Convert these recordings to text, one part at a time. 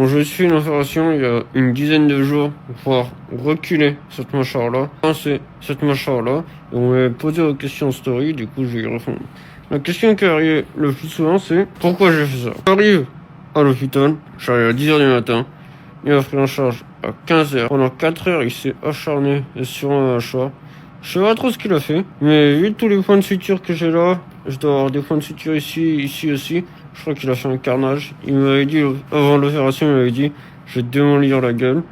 Donc je suis une opération il y a une dizaine de jours pour pouvoir reculer cette mâchoire-là, pincer cette mâchoire-là. Et on m'a posé la question en story, du coup je vais y répondre. La question qui arrive le plus souvent c'est pourquoi j'ai fait ça. J'arrive à l'hôpital, j'arrive à 10h du matin, il m'a pris en charge à 15h. Pendant 4 heures il s'est acharné sur ma mâchoire. Je sais pas trop ce qu'il a fait, mais vu tous les points de suture que j'ai là, je dois avoir des points de suture ici aussi. Je crois qu'il a fait un carnage. Il m'avait dit, avant l'opération, il m'avait dit, je vais te démolir la gueule.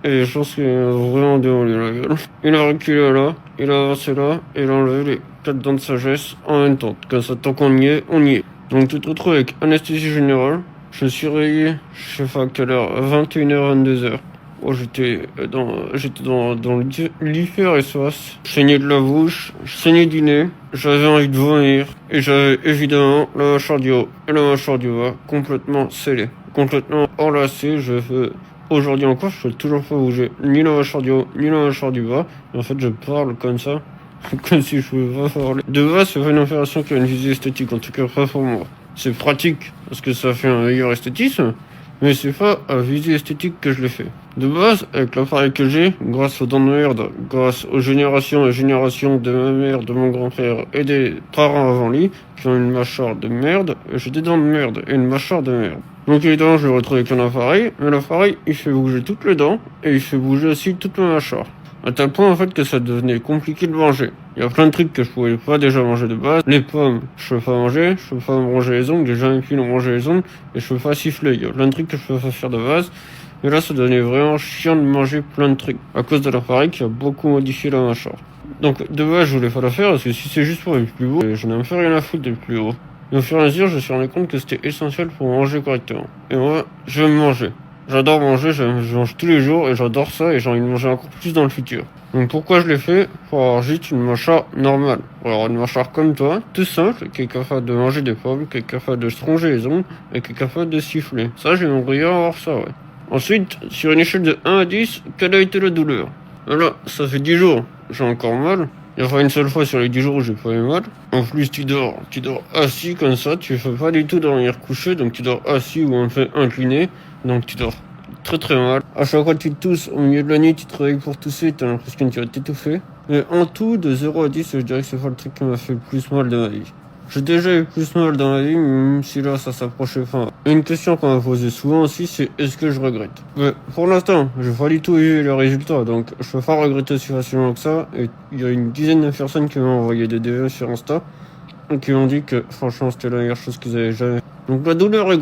Et je pense qu'il a vraiment démoli la gueule. Il a reculé là, il a avancé là, et il a enlevé les 4 dents de sagesse en même temps. Comme ça, tant qu'on y est, on y est. Donc tu te retrouves avec anesthésie générale. Je me suis réveillé, je sais pas à quelle heure, 21h, 22h. Oh, j'étais dans le lit fer et sauce. Je saignais de la bouche, je saignais du nez, j'avais envie de vomir. Et j'avais évidemment la mâchoire du haut et la mâchoire du bas complètement scellées, complètement enlacées. Aujourd'hui encore, je peux toujours pas bouger ni la mâchoire du haut ni la mâchoire du bas. Et en fait, je parle comme ça, comme si je pouvais pas parler. De base, c'est pas une opération qui a une visée esthétique, en tout cas pas pour moi. C'est pratique parce que ça fait un meilleur esthétisme. Mais c'est pas à visée esthétique que je l'ai fait. De base, avec l'appareil que j'ai, grâce aux dents de merde, grâce aux générations et générations de ma mère, de mon grand-père et des parents avant lui, qui ont une mâchoire de merde, j'ai des dents de merde et une mâchoire de merde. Donc évidemment, je l'ai retrouvé avec un appareil, mais l'appareil, il fait bouger toutes les dents, et il fait bouger aussi toute ma mâchoire. À tel point en fait que ça devenait compliqué de manger. Il y a plein de trucs que je pouvais pas déjà manger de base. Les pommes, je peux pas manger, je peux pas manger les ongles, j'ai jamais pu manger les ongles, et je peux pas siffler. Il y a plein de trucs que je peux pas faire de base. Et là, ça devenait vraiment chiant de manger plein de trucs, à cause de l'appareil qui a beaucoup modifié la mâchoire. Donc de base, je voulais pas la faire, parce que si c'est juste pour aller plus haut, je n'ai même fait rien à foutre d'être plus haut. Et au fur et à mesure, je me suis rendu compte que c'était essentiel pour manger correctement. Et moi, je vais manger. J'adore manger, je mange tous les jours et j'adore ça et j'ai envie de manger encore plus dans le futur. Donc pourquoi je l'ai fait? Pour avoir juste une mâchoire normale. Pour avoir une mâchoire comme toi, tout simple, qui est capable de manger des pommes, qui est capable de se ronger les ongles et qui est capable de siffler. Ça, j'aimerais bien avoir ça, ouais. Ensuite, sur une échelle de 1 à 10, quelle a été la douleur? Voilà, ça fait 10 jours, j'ai encore mal. Il y a pas une seule fois sur les 10 jours où j'ai pas eu mal. En plus, tu dors assis comme ça, tu fais pas du tout dormir couché, donc tu dors assis ou un peu incliné, donc tu dors très très mal. À chaque fois que tu tousses au milieu de la nuit, tu te réveilles pour tousser, t'as l'impression que tu vas t'étouffer. Mais en tout, de 0 à 10, je dirais que c'est pas le truc qui m'a fait le plus mal de ma vie. J'ai déjà eu plus mal dans la vie, même si là ça s'approchait fin. Une question qu'on m'a posée souvent aussi, c'est est-ce que je regrette? Mais pour l'instant, j'ai pas du tout eu le résultat, donc je peux pas regretter aussi facilement que ça. Et il y a une dizaine de personnes qui m'ont envoyé des DM sur Insta et qui m'ont dit que franchement c'était la meilleure chose qu'ils avaient jamais fait. Donc la douleur est